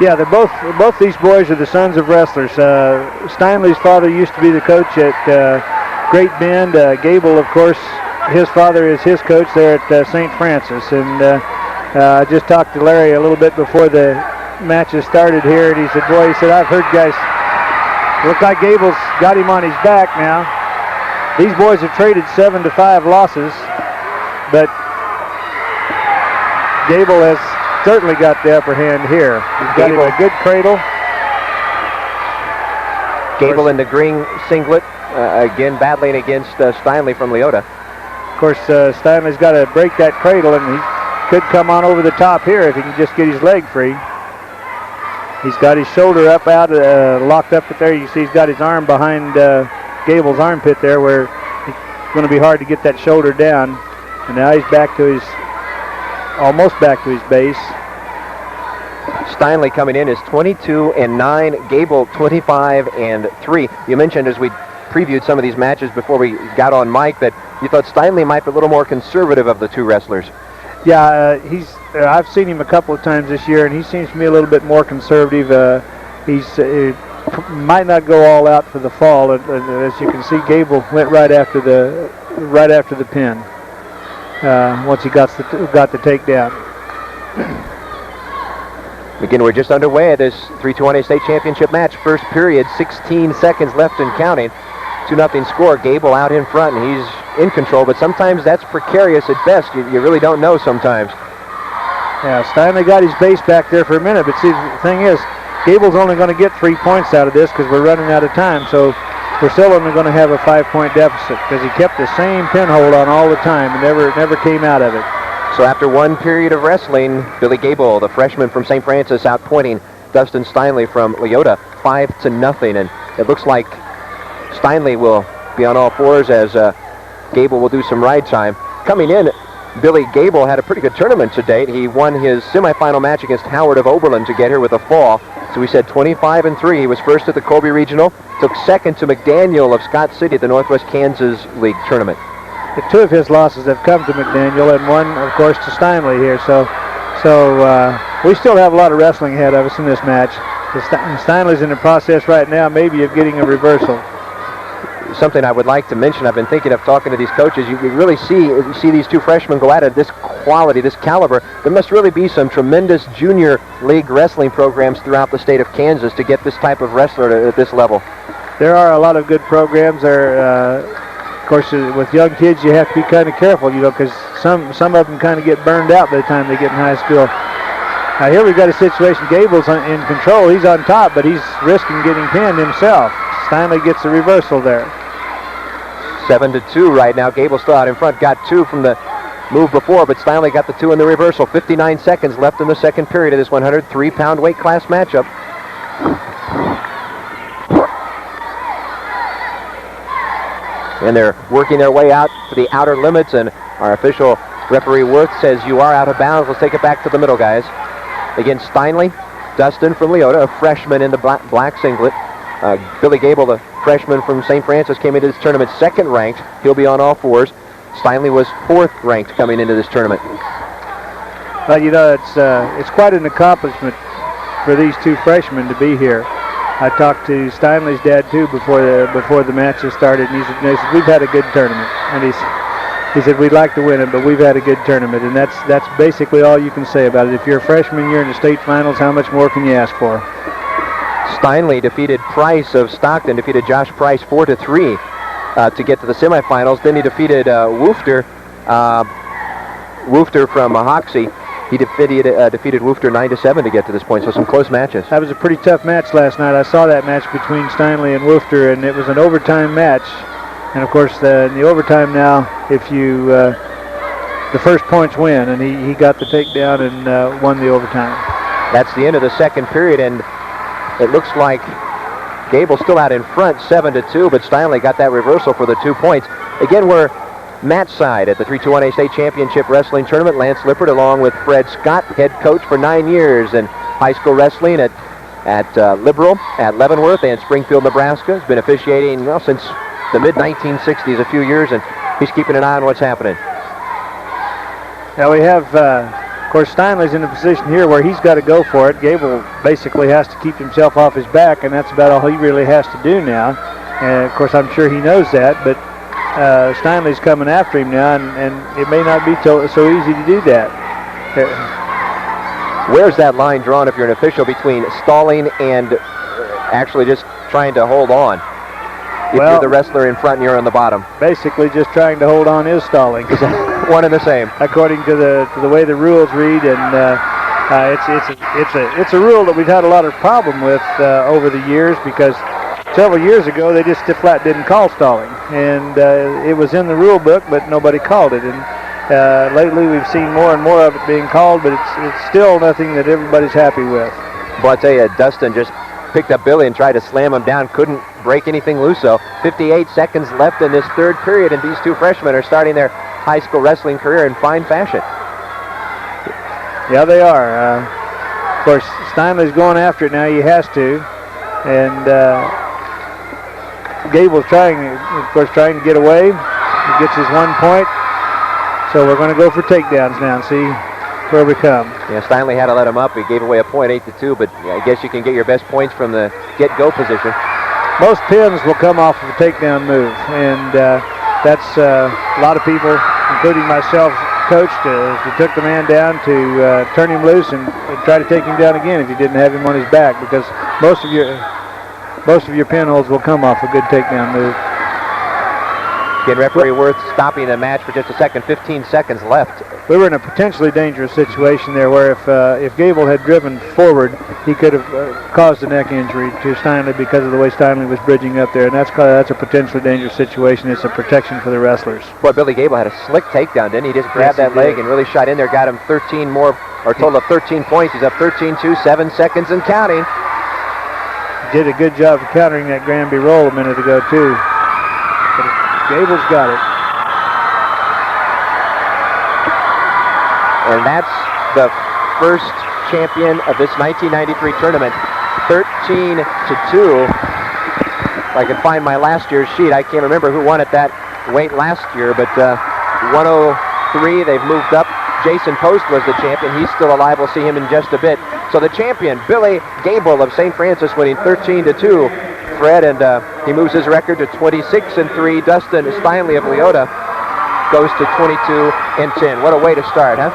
Yeah, both these boys are the sons of wrestlers. Steinley's father used to be the coach at Great Bend. Gable, of course, his father is his coach there at St. Francis. And I just talked to Larry a little bit before the matches started here, and he said, boy, he said, I've heard guys, look like Gable's got him on his back now. These boys have traded 7-5 losses, but Gable has certainly got the upper hand here. He's got him a good cradle. Gable in the green singlet, again battling against Steinley from Leota. Of course, Steinley's got to break that cradle, and he could come on over the top here if he can just get his leg free. He's got his shoulder up out, locked up there. You see he's got his arm behind Gable's armpit there, where it's going to be hard to get that shoulder down. And now he's back to his, almost back to his base. Steinley coming in is 22-9, Gable 25-3. You mentioned as we previewed some of these matches before we got on mic that you thought Steinley might be a little more conservative of the two wrestlers. Yeah, I've seen him a couple of times this year, and he seems to me a little bit more conservative. He might not go all out for the fall. As you can see, Gable went right after the pin once he got the takedown. Again, we're just underway at this 3-2-1A state championship match. First period, 16 seconds left and counting. 2-0 score. Gable out in front, and he's in control, but sometimes that's precarious at best. You really don't know sometimes. Yeah, Steinley got his base back there for a minute, but see, the thing is, Gable's only going to get 3 points out of this because we're running out of time, so we're still only going to have a 5-point deficit because he kept the same pinhold on all the time and never came out of it. So after one period of wrestling, Billy Gable, the freshman from St. Francis, outpointing Dustin Steinley from Leota 5-0, and it looks like Steinley will be on all fours as Gable will do some ride time. Coming in, Billy Gable had a pretty good tournament to date. He won his semifinal match against Howard of Oberlin to get here with a fall. So we said 25-3. He was first at the Colby Regional, took second to McDaniel of Scott City at the Northwest Kansas League tournament. The two of his losses have come to McDaniel, and one, of course, to Steinley here. So we still have a lot of wrestling ahead of us in this match. Steinley's in the process right now, maybe, of getting a reversal. Something I would like to mention, I've been thinking of talking to these coaches, you really see these two freshmen go at it, this quality, this caliber. There must really be some tremendous junior league wrestling programs throughout the state of Kansas to get this type of wrestler at this level. There are a lot of good programs there. Of course, with young kids, you have to be kind of careful, because some of them kind of get burned out by the time they get in high school. Now here we've got a situation, Gable's in control, he's on top, but he's risking getting pinned himself. Steinley gets a reversal there. 7-2 right now. Gable still out in front. Got two from the move before, but Steinley got the two in the reversal. 59 seconds left in the second period of this 103-pound weight class matchup. And they're working their way out to the outer limits, and our official referee Worth says you are out of bounds. Let's take it back to the middle, guys. Again, Steinley, Dustin from Leota, a freshman in the black singlet. Billy Gable, the freshman from St. Francis, came into this tournament second ranked. He'll be on all fours. Steinley was fourth ranked coming into this tournament. Well, it's quite an accomplishment for these two freshmen to be here. I talked to Steinley's dad too before the matches started, and he said we've had a good tournament, and he said we'd like to win it, but we've had a good tournament, and that's basically all you can say about it. If you're a freshman, you're in the state finals. How much more can you ask for? Steinley defeated Price of Stockton, defeated Josh Price 4-3 to get to the semifinals. Then he defeated Woofter from Hoxie. He defeated Woofter 9-7 to get to this point, so some close matches. That was a pretty tough match last night. I saw that match between Steinley and Woofter, and it was an overtime match. And of course, in the overtime now, if you the first points win, and he got the takedown and won the overtime. That's the end of the second period, and it looks like Gable's still out in front, 7-2, but Steinley got that reversal for the 2 points. Again, we're match side at the 3-2-1A State Championship Wrestling Tournament. Lance Lippert, along with Fred Scott, head coach for 9 years in high school wrestling at Liberal, at Leavenworth, and Springfield, Nebraska. Has been officiating since the mid-1960s, a few years, and he's keeping an eye on what's happening. Now we have Of course, Steinley's in a position here where he's got to go for it. Gable basically has to keep himself off his back, and that's about all he really has to do now. And of course, I'm sure he knows that, but Steinley's coming after him now, and it may not be so easy to do that. Where's that line drawn if you're an official between stalling and actually just trying to hold on? If you're the wrestler in front and you're on the bottom. Basically, just trying to hold on is stalling. One and the same. According to the way the rules read, and it's a rule that we've had a lot of problem with over the years, because several years ago they just flat didn't call stalling, and it was in the rule book, but nobody called it. And lately we've seen more and more of it being called, but it's still nothing that everybody's happy with. Well, I tell you, Dustin just picked up Billy and tried to slam him down, couldn't break anything loose. So 58 seconds left in this third period, and these two freshmen are starting their high school wrestling career in fine fashion. Yeah, they are. Of course, Steinley's going after it now. He has to, and Gable's trying to get away. He gets his 1 point. So we're going to go for takedowns now and see where we come. Yeah, Steinley had to let him up. He gave away a point, 8-2, but I guess you can get your best points from the get-go position. Most pins will come off of a takedown move, and that's a lot of people, including myself, coached to took the man down to turn him loose and try to take him down again if you didn't have him on his back, because most of your pinholds will come off a good takedown move. Again, referee Worth stopping the match for just a second, 15 seconds left. We were in a potentially dangerous situation there, where if Gable had driven forward, he could have caused a neck injury to Steinley because of the way Steinley was bridging up there, and that's a potentially dangerous situation. It's a protection for the wrestlers. Boy, Billy Gable had a slick takedown, didn't he? Just grabbed that leg and really shot in there, got him 13 more, or a total of 13 points. He's up 13-2, 7 seconds and counting. Did a good job of countering that Granby roll a minute ago, too. Gable's got it. And that's the first champion of this 1993 tournament, 13-2. If I can find my last year's sheet, I can't remember who won at that weight last year, but 103, they've moved up. Jason Post was the champion. He's still alive. We'll see him in just a bit. So the champion, Billy Gable of St. Francis, winning 13-2. Fred, and he moves his record to 26-3. Dustin Steinley of Leota goes to 22-10. What a way to start, huh?